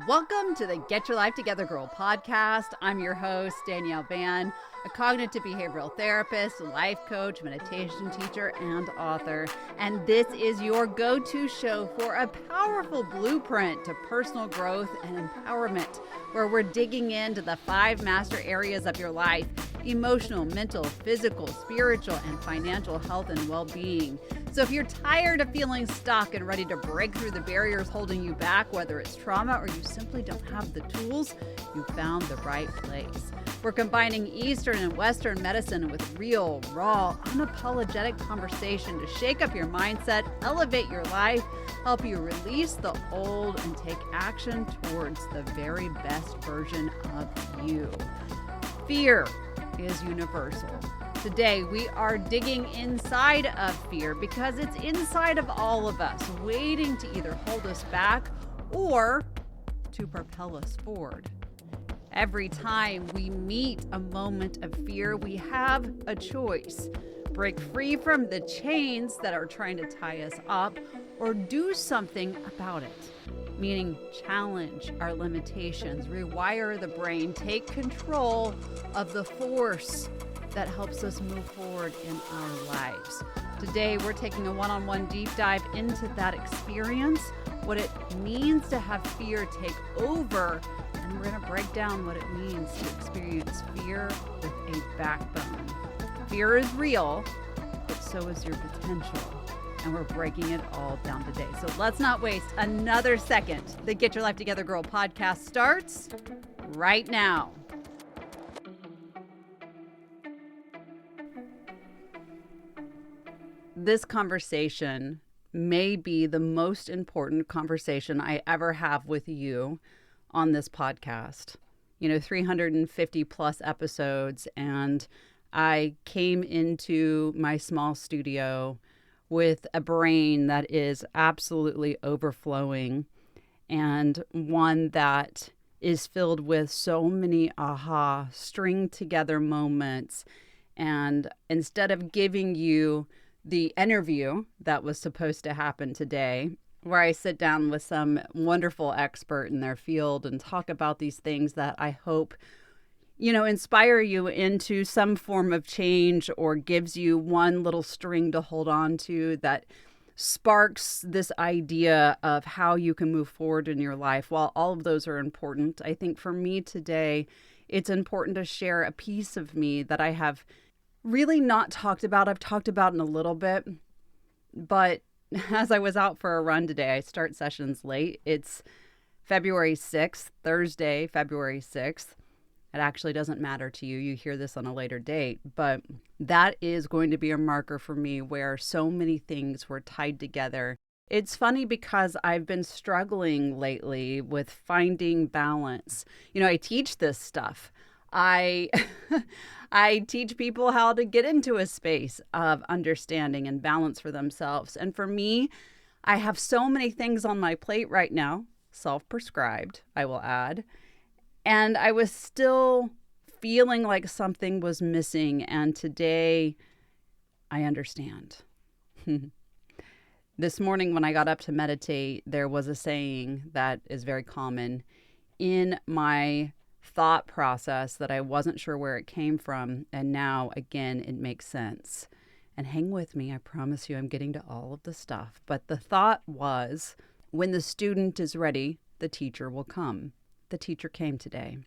Welcome to the Get Your Life Together Girl podcast. I'm your host, Danielle, a cognitive behavioral therapist, life coach, meditation teacher, and author. And this is your go-to show for a powerful blueprint to personal growth and empowerment, where we're digging into the 5 master areas of your life: emotional, mental, physical, spiritual, and financial health and well-being. So if you're tired of feeling stuck and ready to break through the barriers holding you back, whether it's trauma or you simply don't have the tools, you found the right place. We're combining Eastern and Western medicine with real, raw, unapologetic conversation to shake up your mindset, elevate your life, help you release the old, and take action towards the very best version of you. Fear is universal. Today, we are digging inside of fear because it's inside of all of us, waiting to either hold us back or to propel us forward. Every time we meet a moment of fear, we have a choice: break free from the chains that are trying to tie us up, or do something about it. Meaning challenge our limitations, rewire the brain, take control of the force that helps us move forward in our lives. Today, we're taking a one-on-one deep dive into that experience, what it means to have fear take over, and we're going to break down what it means to experience fear with a backbone. Fear is real, but so is your potential. And we're breaking it all down today. So let's not waste another second. The Get Your Life Together Girl podcast starts right now. This conversation may be the most important conversation I ever have with you on this podcast. 350 plus episodes, and I came into my small studio with a brain that is absolutely overflowing, and one that is filled with so many aha, string together moments. And instead of giving you the interview that was supposed to happen today, where I sit down with some wonderful expert in their field and talk about these things that I hope inspire you into some form of change, or gives you one little string to hold on to that sparks this idea of how you can move forward in your life. While all of those are important, I think for me today, it's important to share a piece of me that I have really not talked about. I've talked about in a little bit, but as I was out for a run today, I start sessions late. It's February 6th, Thursday, February 6th. It actually doesn't matter to you. You hear this on a later date, but that is going to be a marker for me where so many things were tied together. It's funny because I've been struggling lately with finding balance. I teach this stuff. I teach people how to get into a space of understanding and balance for themselves. And for me, I have so many things on my plate right now, self-prescribed, I will add. And I was still feeling like something was missing. And today, I understand. This morning when I got up to meditate, there was a saying that is very common in my thought process that I wasn't sure where it came from. And now, again, it makes sense. And hang with me, I promise you I'm getting to all of the stuff. But the thought was, when the student is ready, the teacher will come. The teacher came today.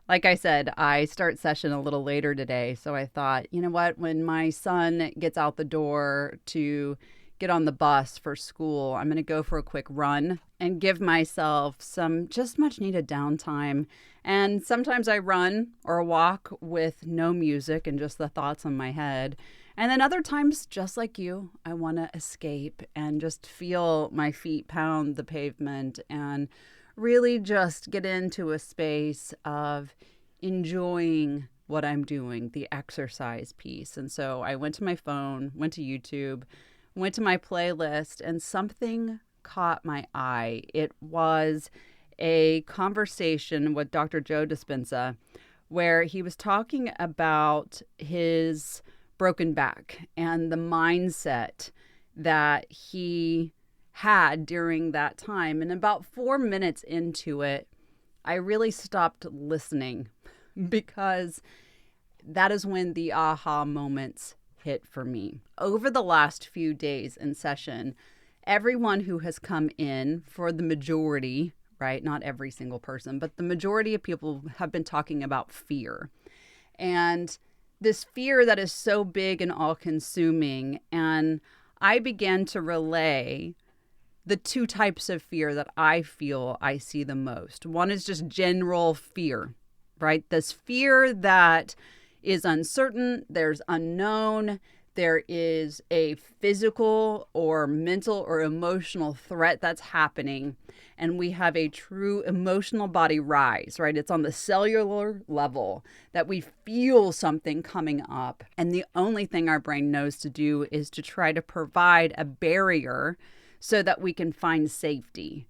Like I said, I start session a little later today. So I thought, you know what, when my son gets out the door to get on the bus for school, I'm going to go for a quick run and give myself some just much needed downtime. And sometimes I run or walk with no music and just the thoughts in my head. And then other times, just like you, I want to escape and just feel my feet pound the pavement and really just get into a space of enjoying what I'm doing, the exercise piece. And so I went to my phone, went to YouTube, went to my playlist, and something caught my eye. It was a conversation with Dr. Joe Dispenza, where he was talking about his broken back and the mindset that he had during that time. And about 4 minutes into it, I really stopped listening because that is when the aha moments hit for me. Over the last few days in session, everyone who has come in, for the majority, right? Not every single person, but the majority of people have been talking about fear. And this fear that is so big and all-consuming. And I began to relay the two types of fear that I feel I see the most. One is just general fear, right? This fear that is uncertain, there's unknown, there is a physical or mental or emotional threat that's happening, and we have a true emotional body rise, right? It's on the cellular level that we feel something coming up, and the only thing our brain knows to do is to try to provide a barrier so that we can find safety.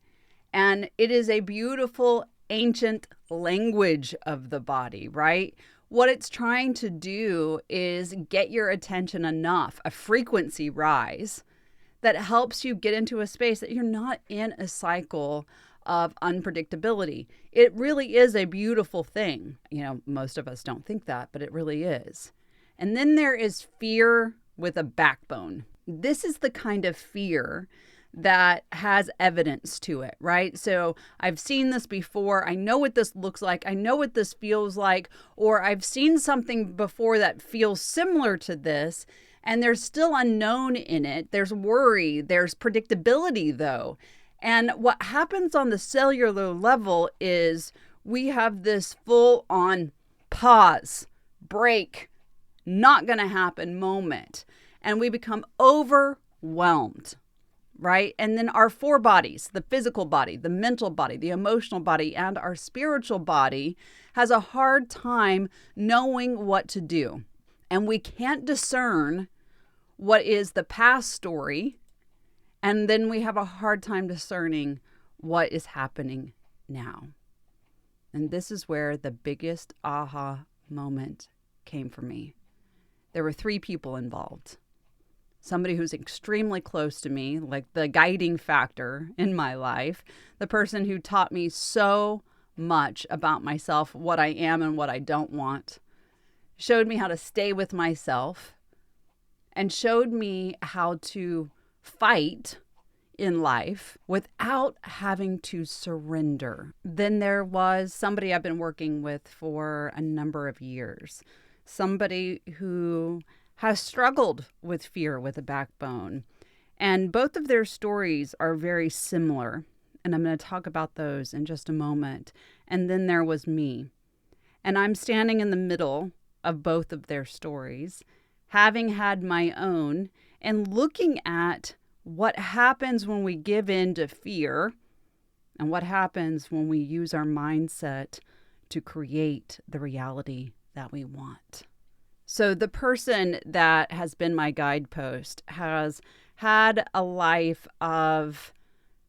And it is a beautiful ancient language of the body, right? What it's trying to do is get your attention enough, a frequency rise that helps you get into a space that you're not in a cycle of unpredictability. It really is a beautiful thing. You know, most of us don't think that, but it really is. And then there is fear with a backbone. This is the kind of fear that has evidence to it, right? So I've seen this before. I know what this looks like. I know what this feels like. Or I've seen something before that feels similar to this, and there's still unknown in it. There's worry. There's predictability, though. And what happens on the cellular level is we have this full-on pause, break, not going to happen moment. And we become overwhelmed. Right? And then our four bodies, the physical body, the mental body, the emotional body, and our spiritual body has a hard time knowing what to do. And we can't discern what is the past story. And then we have a hard time discerning what is happening now. And this is where the biggest aha moment came for me. There were 3 people involved. Somebody who's extremely close to me, like the guiding factor in my life, the person who taught me so much about myself, what I am and what I don't want, showed me how to stay with myself, and showed me how to fight in life without having to surrender. Then there was somebody I've been working with for a number of years, somebody who has struggled with fear with a backbone. And both of their stories are very similar. And I'm going to talk about those in just a moment. And then there was me. And I'm standing in the middle of both of their stories, having had my own, and looking at what happens when we give in to fear and what happens when we use our mindset to create the reality that we want. So the person that has been my guidepost has had a life of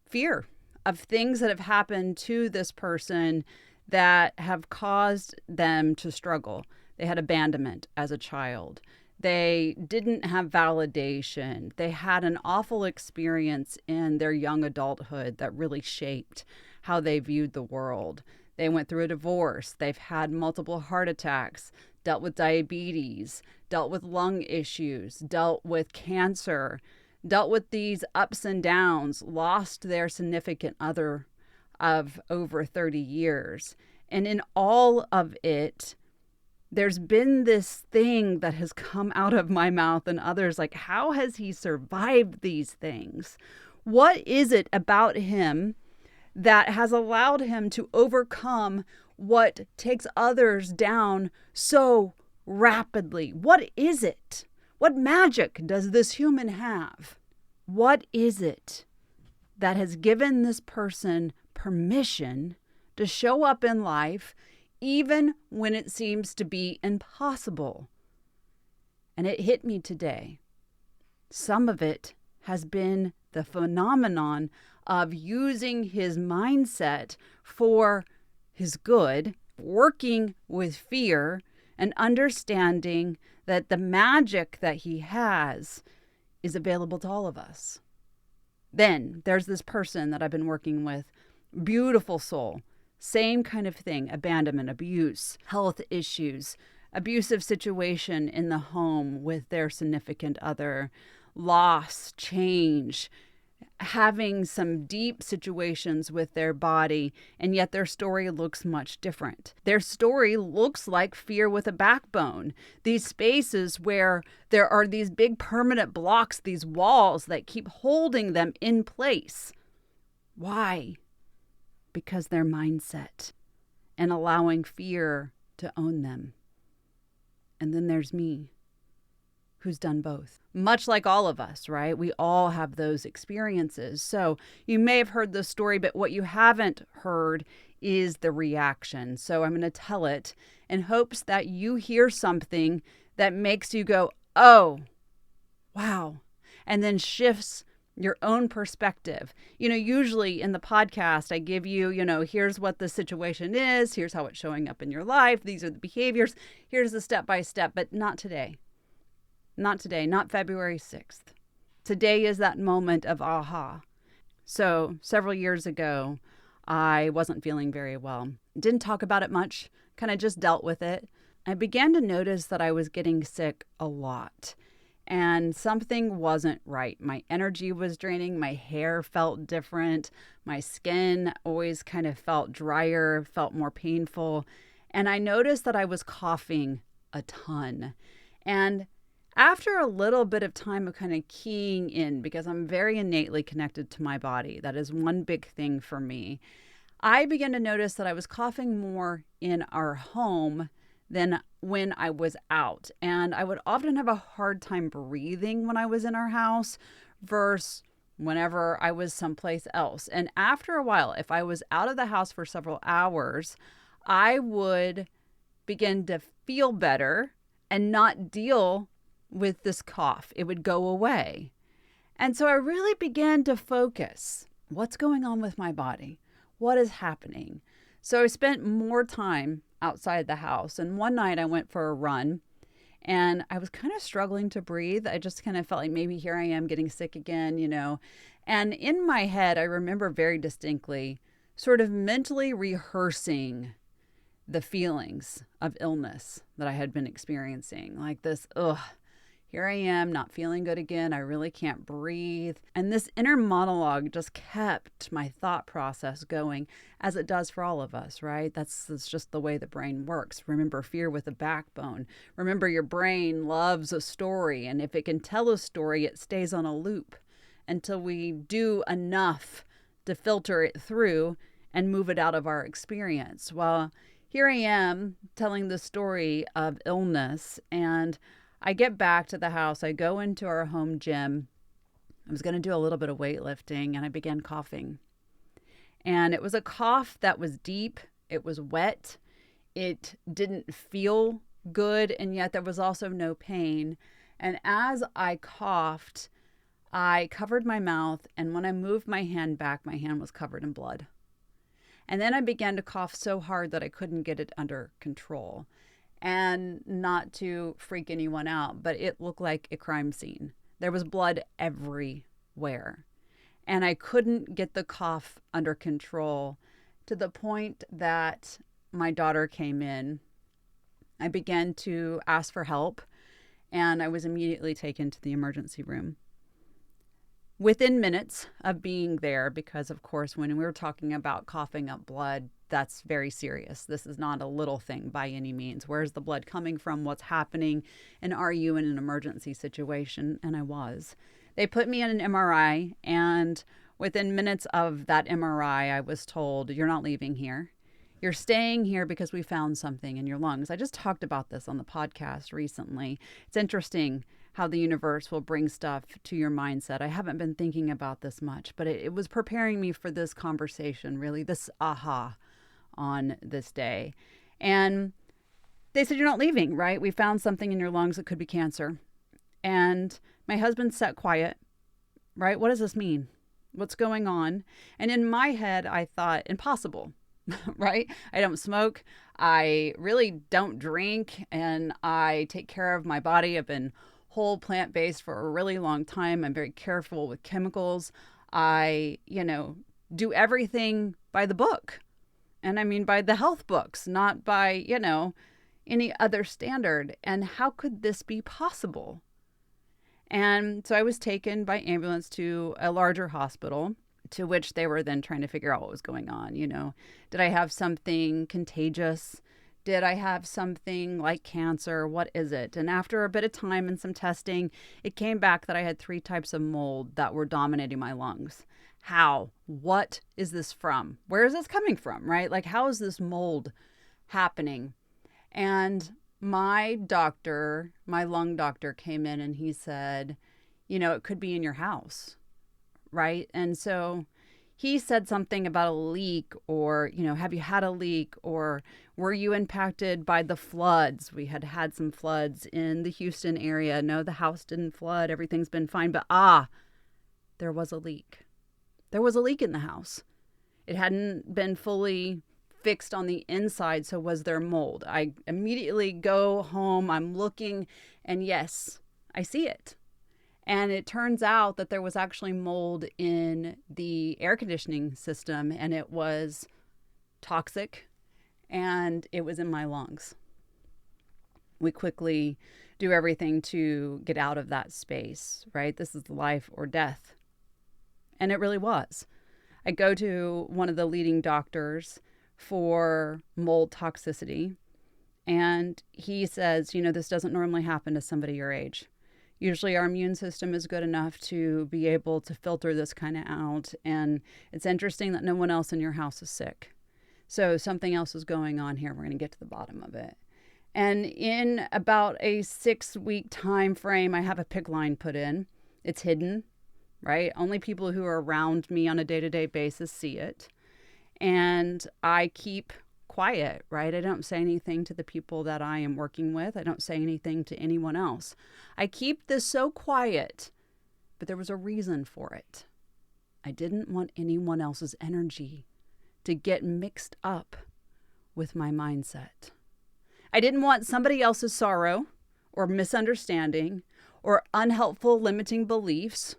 fear, of things that have happened to this person that have caused them to struggle. They had abandonment as a child. They didn't have validation. They had an awful experience in their young adulthood that really shaped how they viewed the world. They went through a divorce. They've had multiple heart attacks, dealt with diabetes, dealt with lung issues, dealt with cancer, dealt with these ups and downs, lost their significant other of over 30 years. And in all of it, there's been this thing that has come out of my mouth and others, like, how has he survived these things? What is it about him that has allowed him to overcome what takes others down so rapidly? What is it? What magic does this human have? What is it that has given this person permission to show up in life even when it seems to be impossible? And it hit me today. Some of it has been the phenomenon of using his mindset for his good, working with fear, and understanding that the magic that he has is available to all of us. Then there's this person that I've been working with, beautiful soul, same kind of thing, abandonment, abuse, health issues, abusive situation in the home with their significant other, loss, change, having some deep situations with their body, and yet their story looks much different. Their story looks like fear with a backbone. These spaces where there are these big permanent blocks, these walls that keep holding them in place. Why? Because their mindset and allowing fear to own them. And then there's me, who's done both. Much like all of us, right? We all have those experiences. So you may have heard the story, but what you haven't heard is the reaction. So I'm going to tell it in hopes that you hear something that makes you go, oh, wow, and then shifts your own perspective. Usually in the podcast, I give you, here's what the situation is, here's how it's showing up in your life, these are the behaviors, here's the step by step, but not today. Not today, not February 6th. Today is that moment of aha. So several years ago, I wasn't feeling very well. Didn't talk about it much, kind of just dealt with it. I began to notice that I was getting sick a lot and something wasn't right. My energy was draining. My hair felt different. My skin always kind of felt drier, felt more painful. And I noticed that I was coughing a ton. And after a little bit of time of kind of keying in, because I'm very innately connected to my body, that is one big thing for me, I began to notice that I was coughing more in our home than when I was out. And I would often have a hard time breathing when I was in our house versus whenever I was someplace else. And after a while, if I was out of the house for several hours, I would begin to feel better and not deal with this cough. It would go away. And so I really began to focus. What's going on with my body? What is happening? So I spent more time outside the house. And one night I went for a run and I was kind of struggling to breathe. I just kind of felt like maybe here I am getting sick again, And in my head, I remember very distinctly sort of mentally rehearsing the feelings of illness that I had been experiencing. Like this, here I am, not feeling good again. I really can't breathe. And this inner monologue just kept my thought process going, as it does for all of us, right? That's just the way the brain works. Remember, fear with a backbone. Remember, your brain loves a story. And if it can tell a story, it stays on a loop until we do enough to filter it through and move it out of our experience. Well, here I am telling the story of illness, and I get back to the house. I go into our home gym. I was going to do a little bit of weightlifting, and I began coughing. And it was a cough that was deep. It was wet. It didn't feel good, and yet there was also no pain. And as I coughed, I covered my mouth, and when I moved my hand back, my hand was covered in blood. And then I began to cough so hard that I couldn't get it under control. And not to freak anyone out, but it looked like a crime scene. There was blood everywhere. And I couldn't get the cough under control to the point that my daughter came in. I began to ask for help, and I was immediately taken to the emergency room. Within minutes of being there, because of course, when we were talking about coughing up blood, that's very serious. This is not a little thing by any means. Where's the blood coming from? What's happening? And are you in an emergency situation? And I was. They put me in an MRI, and within minutes of that MRI, I was told, you're not leaving here. You're staying here because we found something in your lungs. I just talked about this on the podcast recently. It's interesting how the universe will bring stuff to your mindset. I haven't been thinking about this much, but it was preparing me for this conversation, really, this aha on this day. And they said, you're not leaving, right? We found something in your lungs that could be cancer. And my husband sat quiet, right? What does this mean? What's going on? And in my head, I thought, impossible, right? I don't smoke. I really don't drink. And I take care of my body. I've been whole plant-based for a really long time. I'm very careful with chemicals. I, do everything by the book. And I mean by the health books, not by, any other standard. And how could this be possible? And so I was taken by ambulance to a larger hospital, to which they were then trying to figure out what was going on. Did I have something contagious? Did I have something like cancer? What is it? And after a bit of time and some testing, it came back that I had 3 types of mold that were dominating my lungs. How? What is this from? Where is this coming from, right? Like, how is this mold happening? And my doctor, my lung doctor, came in and he said, it could be in your house, right? And so he said something about a leak, or, have you had a leak, or were you impacted by the floods? We had some floods in the Houston area. No, the house didn't flood. Everything's been fine. But there was a leak. There was a leak in the house. It hadn't been fully fixed on the inside. So was there mold? I immediately go home. I'm looking, and yes, I see it. And it turns out that there was actually mold in the air conditioning system, and it was toxic, and it was in my lungs. We quickly do everything to get out of that space, right? This is life or death. And it really was. I go to one of the leading doctors for mold toxicity, and he says, this doesn't normally happen to somebody your age. Usually our immune system is good enough to be able to filter this kind of out. And it's interesting that no one else in your house is sick. So something else is going on here. We're going to get to the bottom of it. And in about a 6-week time frame, I have a PICC line put in. It's hidden, right? Only people who are around me on a day-to-day basis see it. And I keep quiet, right? I don't say anything to the people that I am working with. I don't say anything to anyone else. I keep this so quiet, but there was a reason for it. I didn't want anyone else's energy to get mixed up with my mindset. I didn't want somebody else's sorrow or misunderstanding or unhelpful limiting beliefs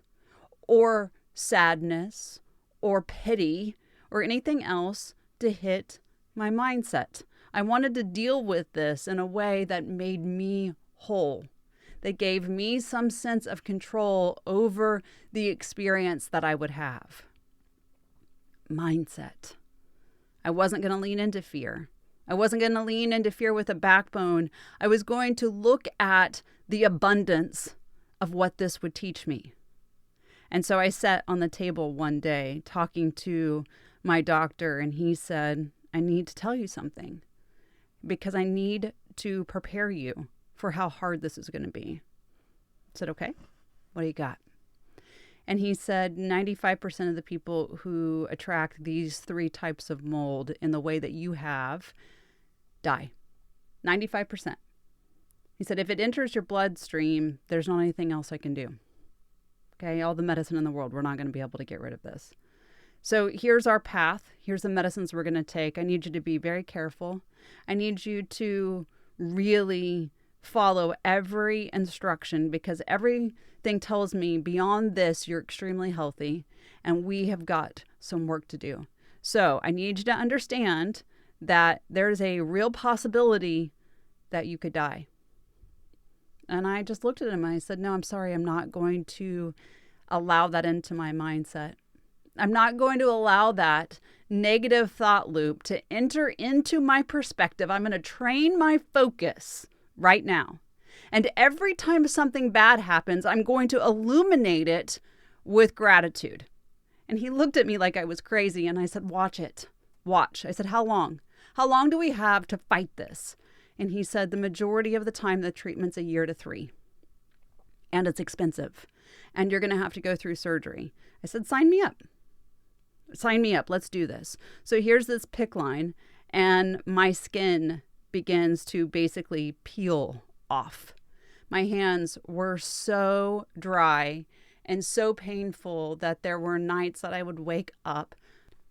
or sadness or pity or anything else to hit my mindset. I wanted to deal with this in a way that made me whole, that gave me some sense of control over the experience that I would have. Mindset. I wasn't going to lean into fear. I wasn't going to lean into fear with a backbone. I was going to look at the abundance of what this would teach me. And so I sat on the table one day talking to my doctor, and he said, I need to tell you something because I need to prepare you for how hard this is going to be. I said, okay, what do you got? And he said 95% of the people who attract these 3 types of mold in the way that you have die. 95%. He said, if it enters your bloodstream, there's not anything else I can do. Okay, all the medicine in the world, we're not going to be able to get rid of this. So here's our path. Here's the medicines we're going to take. I need you to be very careful. I need you to really follow every instruction because everything tells me beyond this, you're extremely healthy and we have got some work to do. So I need you to understand that there's a real possibility that you could die. And I just looked at him and I said, no, I'm sorry. I'm not going to allow that into my mindset. I'm not going to allow that negative thought loop to enter into my perspective. I'm going to train my focus right now. And every time something bad happens, I'm going to illuminate it with gratitude. And he looked at me like I was crazy. And I said, watch it. Watch. I said, how long? How long do we have to fight this? And he said, the majority of the time, the treatment's 1 year to 3. And it's expensive. And you're going to have to go through surgery. I said, sign me up. Sign me up. Let's do this. So here's this PICC line, and my skin begins to basically peel off. My hands were so dry and so painful that there were nights that I would wake up,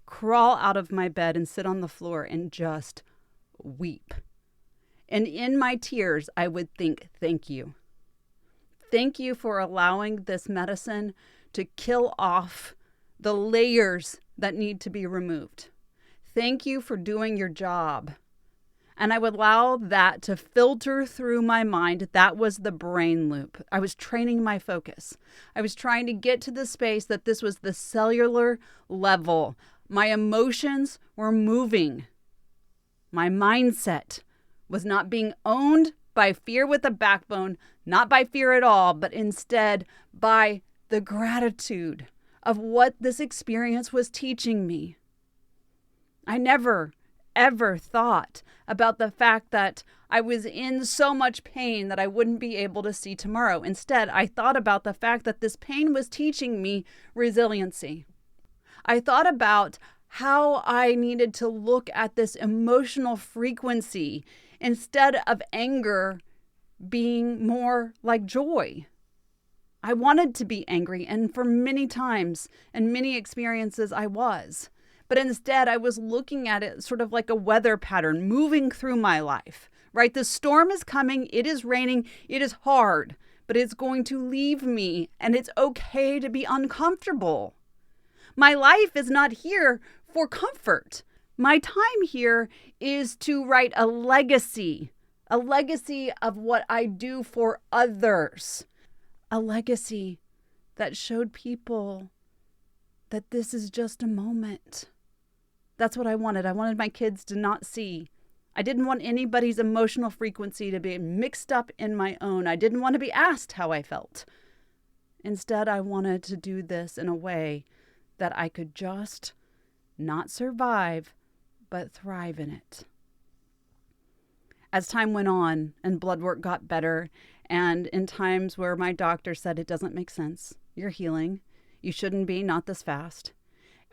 crawl out of my bed and sit on the floor and just weep. And in my tears, I would think, thank you. Thank you for allowing this medicine to kill off the layers that need to be removed. Thank you for doing your job. And I would allow that to filter through my mind. That was the brain loop. I was training my focus. I was trying to get to the space that this was the cellular level. My emotions were moving. My mindset was not being owned by fear with a backbone, not by fear at all, but instead by the gratitude of what this experience was teaching me. I never, ever thought about the fact that I was in so much pain that I wouldn't be able to see tomorrow. Instead, I thought about the fact that this pain was teaching me resiliency. I thought about how I needed to look at this emotional frequency instead of anger being more like joy. I wanted to be angry, and for many times and many experiences I was. But instead, I was looking at it sort of like a weather pattern moving through my life, right? The storm is coming, it is raining, it is hard, but it's going to leave me, and it's okay to be uncomfortable. My life is not here for comfort. My time here is to write a legacy of what I do for others, a legacy that showed people that this is just a moment. That's what I wanted. I wanted my kids to not see. I didn't want anybody's emotional frequency to be mixed up in my own. I didn't want to be asked how I felt. Instead, I wanted to do this in a way that I could just not survive, but thrive in it. As time went on and blood work got better, and in times where my doctor said it doesn't make sense, you're healing, you shouldn't be, not this fast.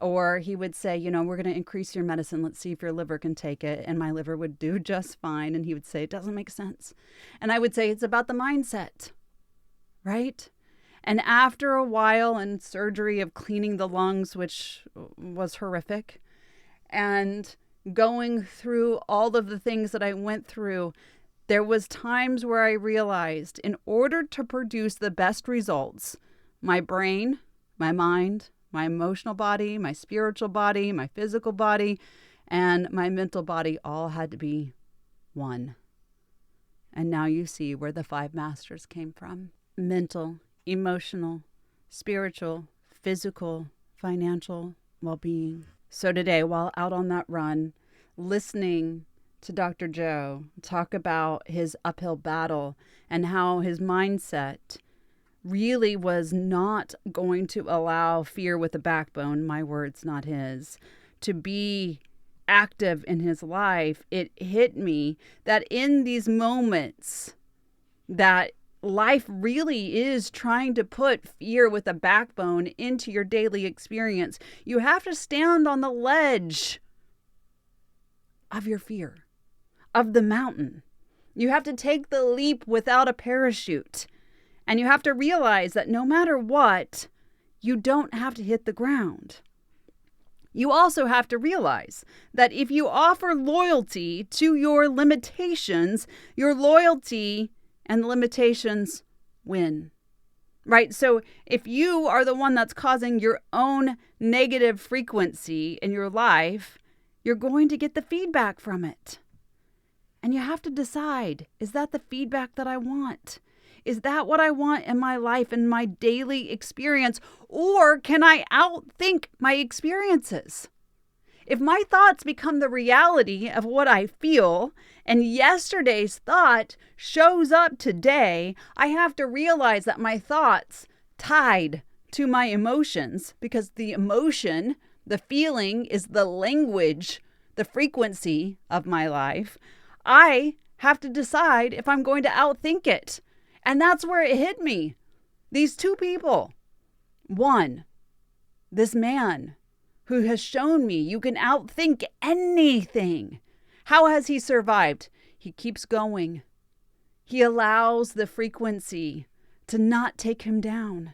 Or he would say, we're going to increase your medicine. Let's see if your liver can take it. And my liver would do just fine. And he would say, it doesn't make sense. And I would say, it's about the mindset, right? And after a while and surgery of cleaning the lungs, which was horrific, and going through all of the things that I went through, there was times where I realized in order to produce the best results, my brain, my mind, my emotional body, my spiritual body, my physical body, and my mental body all had to be one. And now you see where the 5 masters came from. Mental, emotional, spiritual, physical, financial well-being. So today, while out on that run, listening to Dr. Joe talk about his uphill battle and how his mindset really was not going to allow fear with a backbone, my words, not his, to be active in his life, it hit me that in these moments that life really is trying to put fear with a backbone into your daily experience, you have to stand on the ledge of your fear, of the mountain. You have to take the leap without a parachute. And you have to realize that no matter what, you don't have to hit the ground. You also have to realize that if you offer loyalty to your limitations, your loyalty and the limitations win. Right? So if you are the one that's causing your own negative frequency in your life, you're going to get the feedback from it. And you have to decide, is that the feedback that I want? Is that what I want in my life, in my daily experience? Or can I outthink my experiences? If my thoughts become the reality of what I feel, and yesterday's thought shows up today, I have to realize that my thoughts tied to my emotions, because the emotion, the feeling, is the language, the frequency of my life. I have to decide if I'm going to outthink it. And that's where it hit me. These 2 people. One, this man who has shown me you can outthink anything. How has he survived? He keeps going. He allows the frequency to not take him down.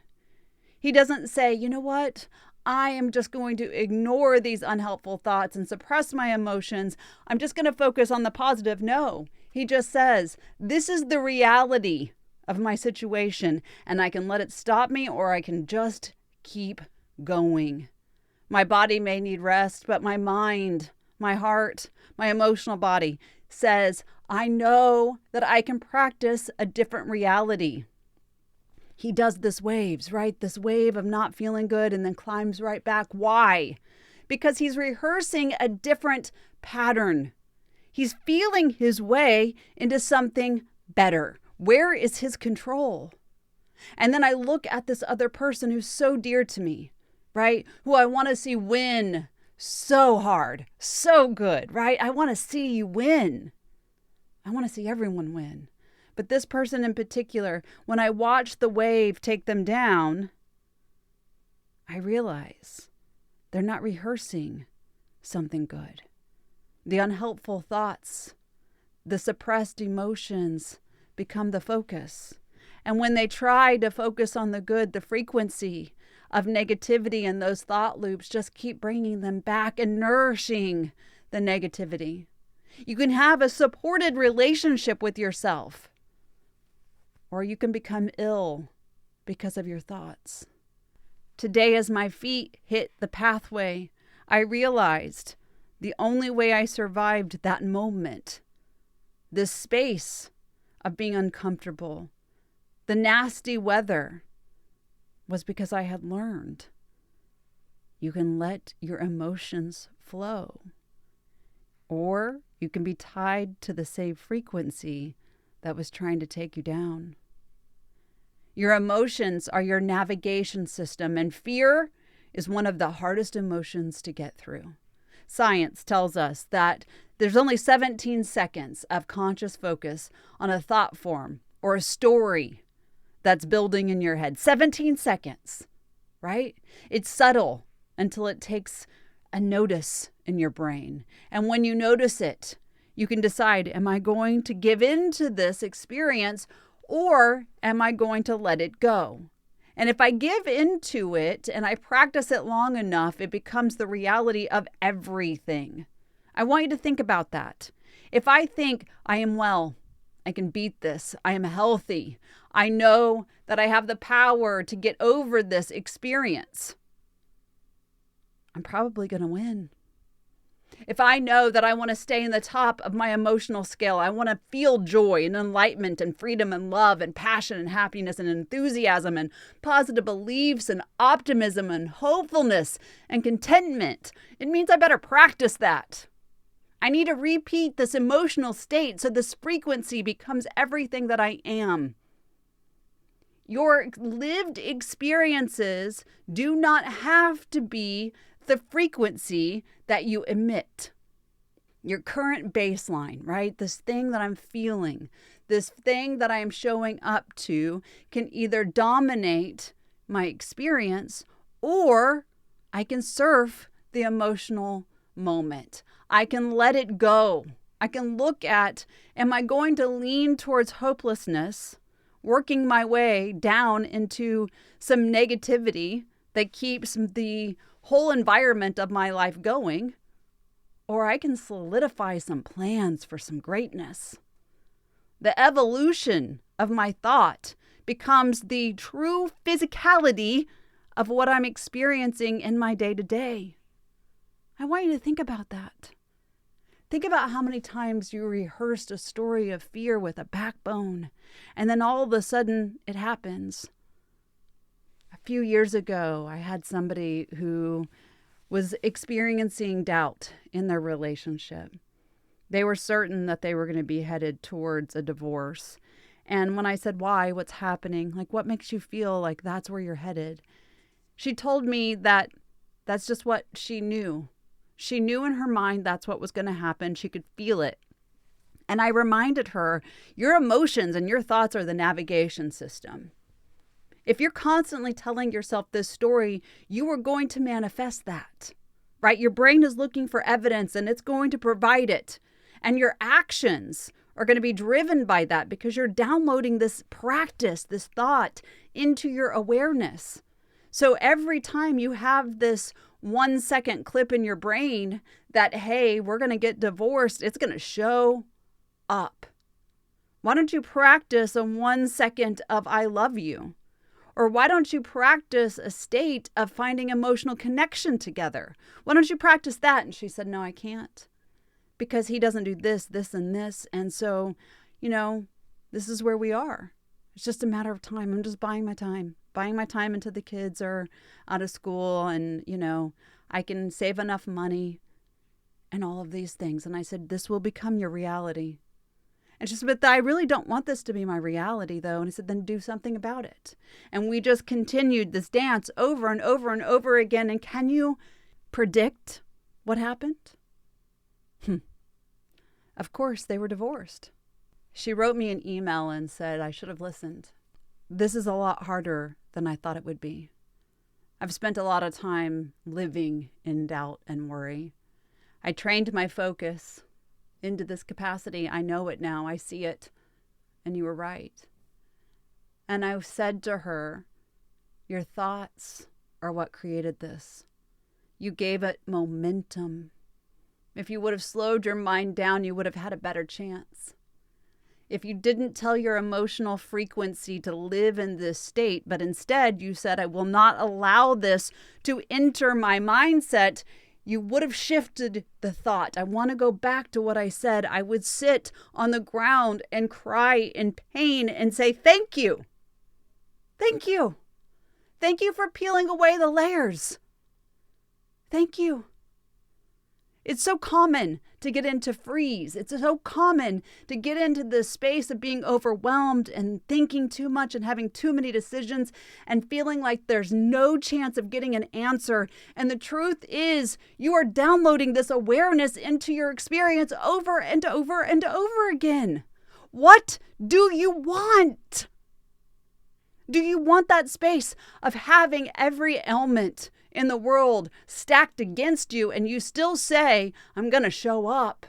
He doesn't say, you know what? I am just going to ignore these unhelpful thoughts and suppress my emotions. I'm just going to focus on the positive. No, he just says, this is the reality of my situation, and I can let it stop me, or I can just keep going. My body may need rest, but my mind, my heart, my emotional body says, I know that I can practice a different reality. He does this waves, right? This wave of not feeling good and then climbs right back. Why? Because he's rehearsing a different pattern. He's feeling his way into something better. Where is his control? And then I look at this other person who's so dear to me, right? Who I want to see win so hard, so good, right? I want to see you win. I want to see everyone win. But this person in particular, when I watch the wave take them down, I realize they're not rehearsing something good. The unhelpful thoughts, the suppressed emotions become the focus. And when they try to focus on the good, the frequency of negativity and those thought loops just keep bringing them back and nourishing the negativity. You can have a supported relationship with yourself, or you can become ill because of your thoughts. Today, as my feet hit the pathway, I realized the only way I survived that moment, this space of being uncomfortable, the nasty weather, was because I had learned you can let your emotions flow, or you can be tied to the same frequency that was trying to take you down. Your emotions are your navigation system, and fear is one of the hardest emotions to get through. Science tells us that there's only 17 seconds of conscious focus on a thought form or a story that's building in your head. 17 seconds, right? It's subtle until it takes a notice in your brain. And when you notice it, you can decide, am I going to give in to this experience, or am I going to let it go? And if I give into it and I practice it long enough, it becomes the reality of everything. I want you to think about that. If I think I am well, I can beat this, I am healthy, I know that I have the power to get over this experience, I'm probably going to win. If I know that I want to stay in the top of my emotional scale, I want to feel joy and enlightenment and freedom and love and passion and happiness and enthusiasm and positive beliefs and optimism and hopefulness and contentment, it means I better practice that. I need to repeat this emotional state so this frequency becomes everything that I am. Your lived experiences do not have to be the frequency that you emit. Your current baseline, right? This thing that I'm feeling, this thing that I am showing up to can either dominate my experience, or I can surf the emotional moment. I can let it go. I can look at, am I going to lean towards hopelessness, working my way down into some negativity that keeps the whole environment of my life going, or I can solidify some plans for some greatness. The evolution of my thought becomes the true physicality of what I'm experiencing in my day-to-day. I want you to think about that. Think about how many times you rehearsed a story of fear with a backbone, and then all of a sudden it happens. A few years ago, I had somebody who was experiencing doubt in their relationship. They were certain that they were going to be headed towards a divorce. And when I said, why, what's happening? Like, what makes you feel like that's where you're headed? She told me that that's just what she knew. She knew in her mind that's what was going to happen. She could feel it. And I reminded her, your emotions and your thoughts are the navigation system. If you're constantly telling yourself this story, you are going to manifest that, right? Your brain is looking for evidence and it's going to provide it. And your actions are going to be driven by that because you're downloading this practice, this thought into your awareness. So every time you have this 1 second clip in your brain that, hey, we're going to get divorced, it's going to show up. Why don't you practice a 1 second of I love you? Or why don't you practice a state of finding emotional connection together? Why don't you practice that? And she said, no, I can't, because he doesn't do this, this, and this. And so, this is where we are. It's just a matter of time. I'm just buying my time until the kids are out of school and, I can save enough money and all of these things. And I said, this will become your reality. And she said, but I really don't want this to be my reality, though. And I said, then do something about it. And we just continued this dance over and over and over again. And can you predict what happened? Of course, they were divorced. She wrote me an email and said, I should have listened. This is a lot harder than I thought it would be. I've spent a lot of time living in doubt and worry. I trained my focus into this capacity. I know it now. I see it. And you were right. And I said to her, your thoughts are what created this. You gave it momentum. If you would have slowed your mind down, you would have had a better chance. If you didn't tell your emotional frequency to live in this state, but instead you said, I will not allow this to enter my mindset, you would have shifted the thought. I want to go back to what I said. I would sit on the ground and cry in pain and say, thank you. Thank you. Thank you for peeling away the layers. Thank you. It's so common to get into freeze. It's so common to get into this space of being overwhelmed and thinking too much and having too many decisions and feeling like there's no chance of getting an answer. And the truth is, you are downloading this awareness into your experience over and over and over again. What do you want? Do you want that space of having every ailment in the world stacked against you and you still say, I'm going to show up.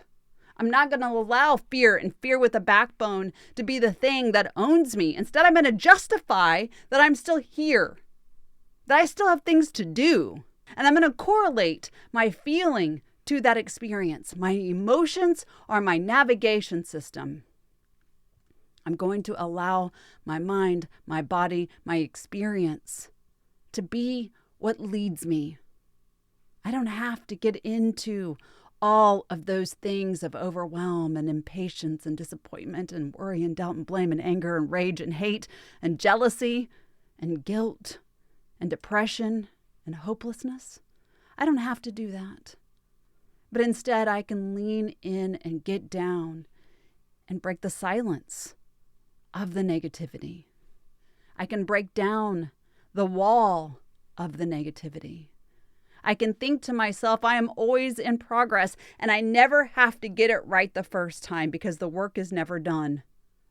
I'm not going to allow fear and fear with a backbone to be the thing that owns me. Instead, I'm going to justify that I'm still here, that I still have things to do. And I'm going to correlate my feeling to that experience. My emotions are my navigation system. I'm going to allow my mind, my body, my experience to be what leads me. I don't have to get into all of those things of overwhelm and impatience and disappointment and worry and doubt and blame and anger and rage and hate and jealousy and guilt and depression and hopelessness. I don't have to do that. But instead, I can lean in and get down and break the silence of the negativity. I can break down the wall of the negativity. I can think to myself, I am always in progress and I never have to get it right the first time because the work is never done.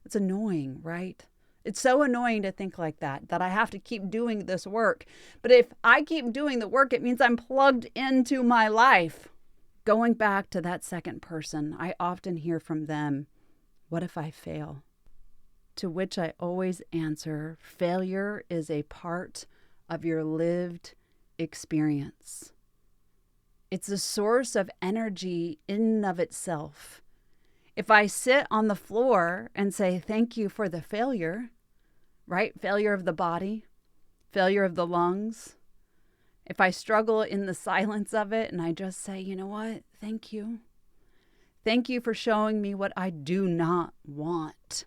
It's annoying, right? It's so annoying to think like that I have to keep doing this work. But if I keep doing the work, it means I'm plugged into my life. Going back to that second person, I often hear from them, what if I fail? To which I always answer, failure is a part of your lived experience. It's a source of energy in and of itself. If I sit on the floor and say, thank you for the failure, right? Failure of the body, failure of the lungs. If I struggle in the silence of it and I just say, you know what? Thank you. Thank you for showing me what I do not want.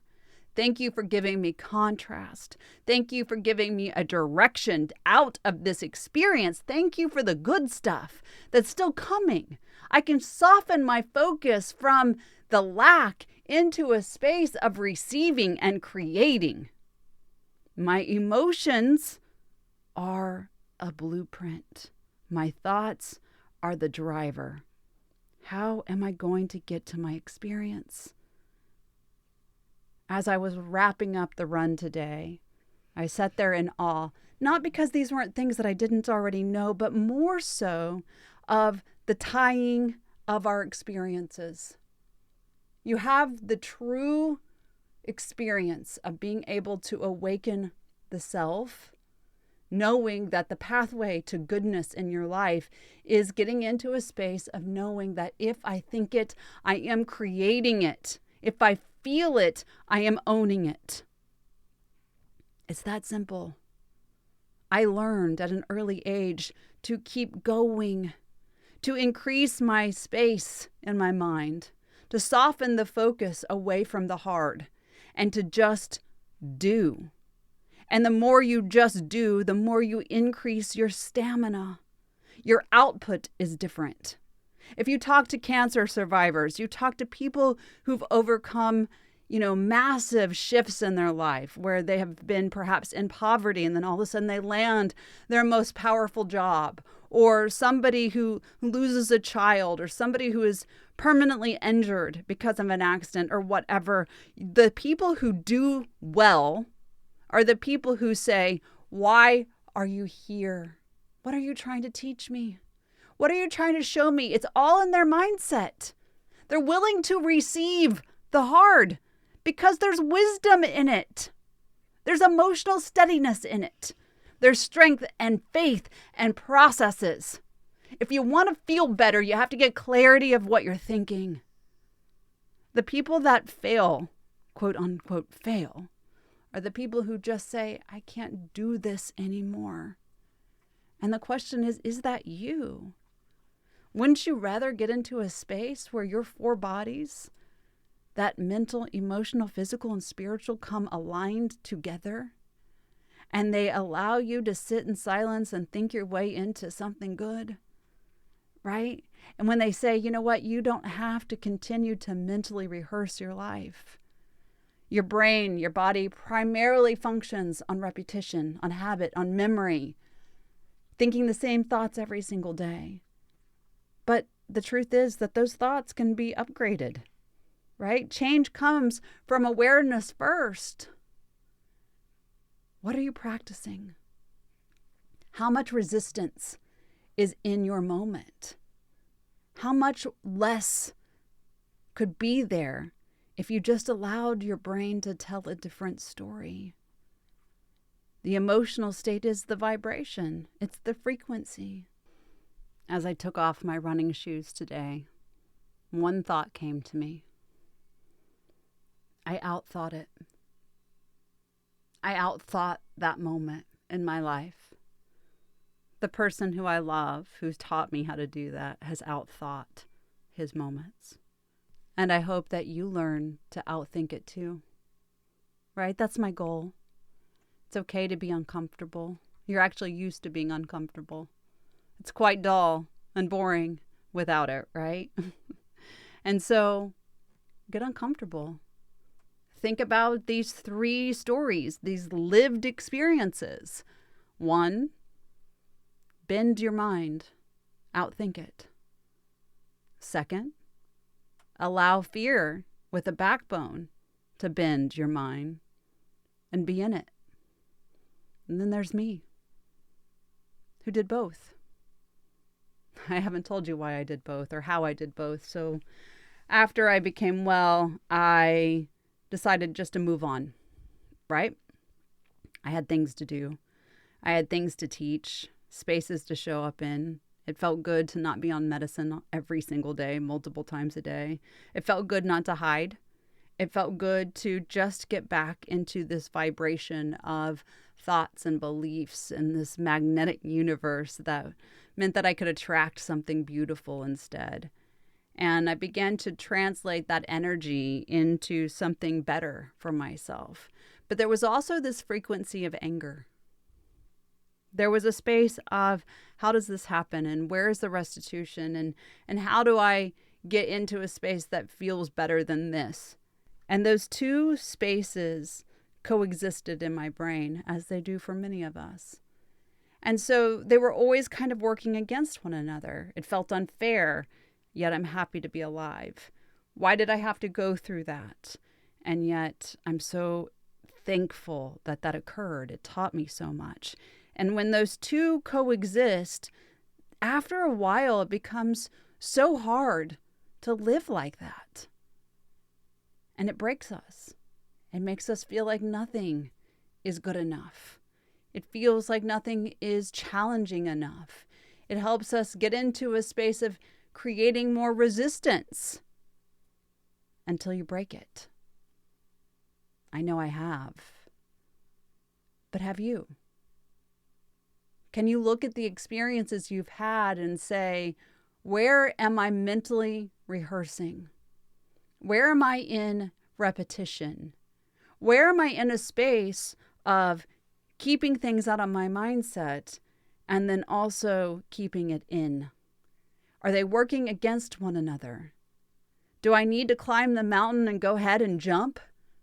Thank you for giving me contrast. Thank you for giving me a direction out of this experience. Thank you for the good stuff that's still coming. I can soften my focus from the lack into a space of receiving and creating. My emotions are a blueprint. My thoughts are the driver. How am I going to get to my experience? As I was wrapping up the run today, I sat there in awe, not because these weren't things that I didn't already know, but more so of the tying of our experiences. You have the true experience of being able to awaken the self, knowing that the pathway to goodness in your life is getting into a space of knowing that if I think it, I am creating it. If I feel it, I am owning it. It's that simple. I learned at an early age to keep going, to increase my space in my mind, to soften the focus away from the hard, and to just do. And the more you just do, the more you increase your stamina. Your output is different. If you talk to cancer survivors, you talk to people who've overcome, massive shifts in their life where they have been perhaps in poverty and then all of a sudden they land their most powerful job, or somebody who loses a child, or somebody who is permanently injured because of an accident or whatever. The people who do well are the people who say, "Why are you here? What are you trying to teach me? What are you trying to show me?" It's all in their mindset. They're willing to receive the hard because there's wisdom in it. There's emotional steadiness in it. There's strength and faith and processes. If you want to feel better, you have to get clarity of what you're thinking. The people that fail, quote unquote, fail, are the people who just say, "I can't do this anymore." And the question is that you? Wouldn't you rather get into a space where your four bodies, that mental, emotional, physical, and spiritual, come aligned together, and they allow you to sit in silence and think your way into something good, right? And when they say, "You know what, you don't have to continue to mentally rehearse your life. Your brain, your body primarily functions on repetition, on habit, on memory, thinking the same thoughts every single day." But the truth is that those thoughts can be upgraded, right? Change comes from awareness first. What are you practicing? How much resistance is in your moment? How much less could be there if you just allowed your brain to tell a different story? The emotional state is the vibration. It's the frequency. As I took off my running shoes today, one thought came to me. I outthought it. I outthought that moment in my life. The person who I love, who's taught me how to do that, has outthought his moments. And I hope that you learn to outthink it too. Right? That's my goal. It's okay to be uncomfortable. You're actually used to being uncomfortable. It's quite dull and boring without it, right? And so get uncomfortable. Think about these 3 stories, these lived experiences. 1, bend your mind, outthink it. 2, allow fear with a backbone to bend your mind and be in it. And then there's me, who did both. I haven't told you why I did both or how I did both. So after I became well, I decided just to move on, right? I had things to do. I had things to teach, spaces to show up in. It felt good to not be on medicine every single day, multiple times a day. It felt good not to hide. It felt good to just get back into this vibration of thoughts and beliefs and this magnetic universe that meant that I could attract something beautiful instead. And I began to translate that energy into something better for myself. But there was also this frequency of anger. There was a space of, how does this happen? And where is the restitution? And how do I get into a space that feels better than this? And those 2 spaces coexisted in my brain, as they do for many of us. And so they were always kind of working against one another. It felt unfair, yet I'm happy to be alive. Why did I have to go through that? And yet I'm so thankful that that occurred. It taught me so much. And when those 2 coexist, after a while, it becomes so hard to live like that. And it breaks us. It makes us feel like nothing is good enough. It feels like nothing is challenging enough. It helps us get into a space of creating more resistance until you break it. I know I have. But have you? Can you look at the experiences you've had and say, where am I mentally rehearsing? Where am I in repetition? Where am I in a space of keeping things out of my mindset and then also keeping it in? Are they working against one another? Do I need to climb the mountain and go ahead and jump,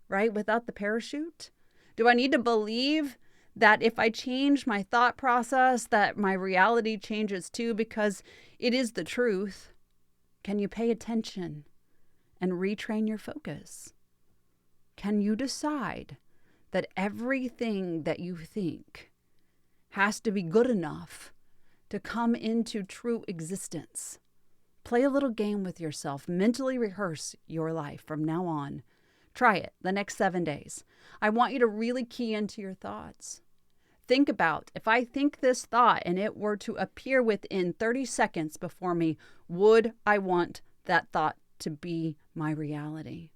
right, without the parachute? Do I need to believe that if I change my thought process, that my reality changes too, because it is the truth? Can you pay attention and retrain your focus? Can you decide that everything that you think has to be good enough to come into true existence? Play a little game with yourself. Mentally rehearse your life from now on. Try it the next 7 days. I want you to really key into your thoughts. Think about, if I think this thought and it were to appear within 30 seconds before me, would I want that thought to be my reality?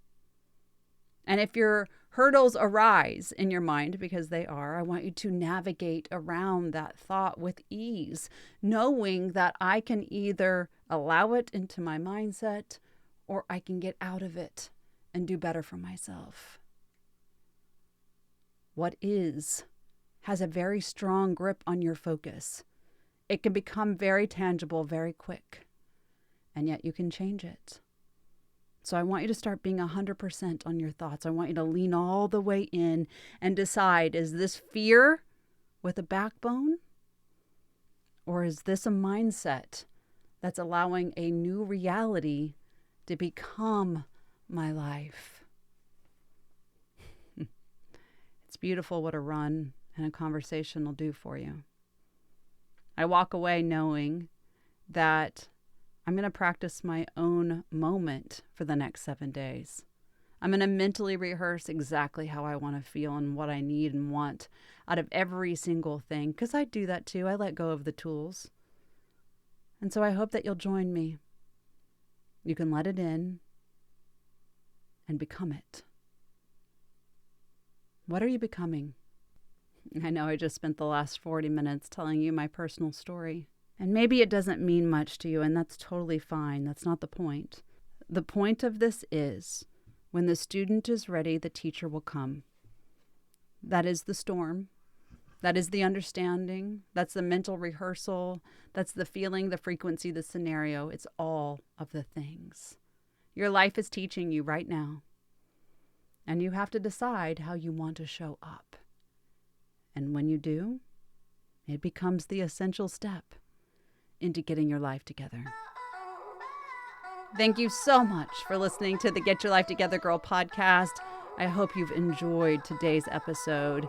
And if your hurdles arise in your mind, because they are, I want you to navigate around that thought with ease, knowing that I can either allow it into my mindset or I can get out of it and do better for myself. What is has a very strong grip on your focus. It can become very tangible very quick, and yet you can change it. So I want you to start being 100% on your thoughts. I want you to lean all the way in and decide, is this fear with a backbone? Or is this a mindset that's allowing a new reality to become my life? It's beautiful what a run and a conversation will do for you. I walk away knowing that I'm going to practice my own moment for the next 7 days. I'm going to mentally rehearse exactly how I want to feel and what I need and want out of every single thing, because I do that too. I let go of the tools. And so I hope that you'll join me. You can let it in and become it. What are you becoming? I know I just spent the last 40 minutes telling you my personal story. And maybe it doesn't mean much to you, and that's totally fine. That's not the point. The point of this is, when the student is ready, the teacher will come. That is the storm. That is the understanding. That's the mental rehearsal. That's the feeling, the frequency, the scenario. It's all of the things. Your life is teaching you right now. And you have to decide how you want to show up. And when you do, it becomes the essential step into getting your life together. Thank you so much for listening to the Get Your Life Together Girl podcast. I hope you've enjoyed today's episode.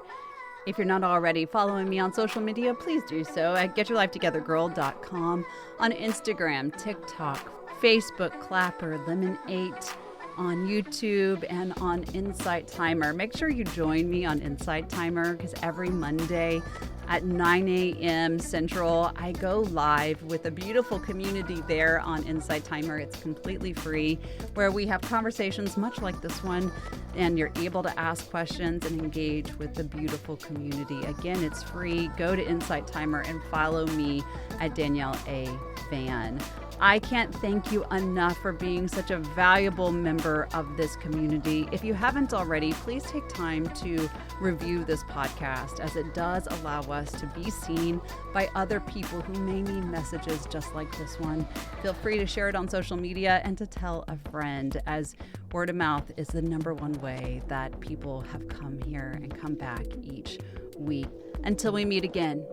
If you're not already following me on social media, please do so at getyourlifetogethergirl.com, on Instagram, TikTok, Facebook, Clapper, Lemon8, on YouTube, and on Insight Timer. Make sure you join me on Insight Timer, because every Monday at 9 a.m. Central, I go live with a beautiful community there on Insight Timer. It's completely free, where we have conversations much like this one, and you're able to ask questions and engage with the beautiful community. Again, it's free. Go to Insight Timer and follow me at Danielle A. Van. I can't thank you enough for being such a valuable member of this community. If you haven't already, please take time to review this podcast, as it does allow us to be seen by other people who may need messages just like this one. Feel free to share it on social media and to tell a friend, as word of mouth is the #1 way that people have come here and come back each week. Until we meet again,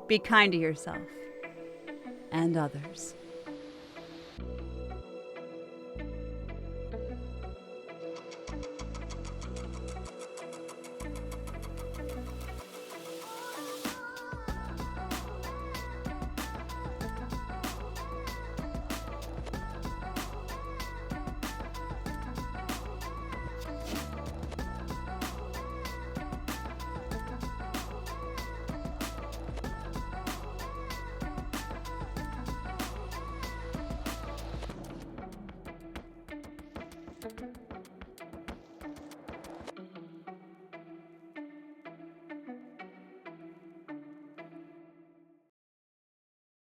be kind to yourself and others.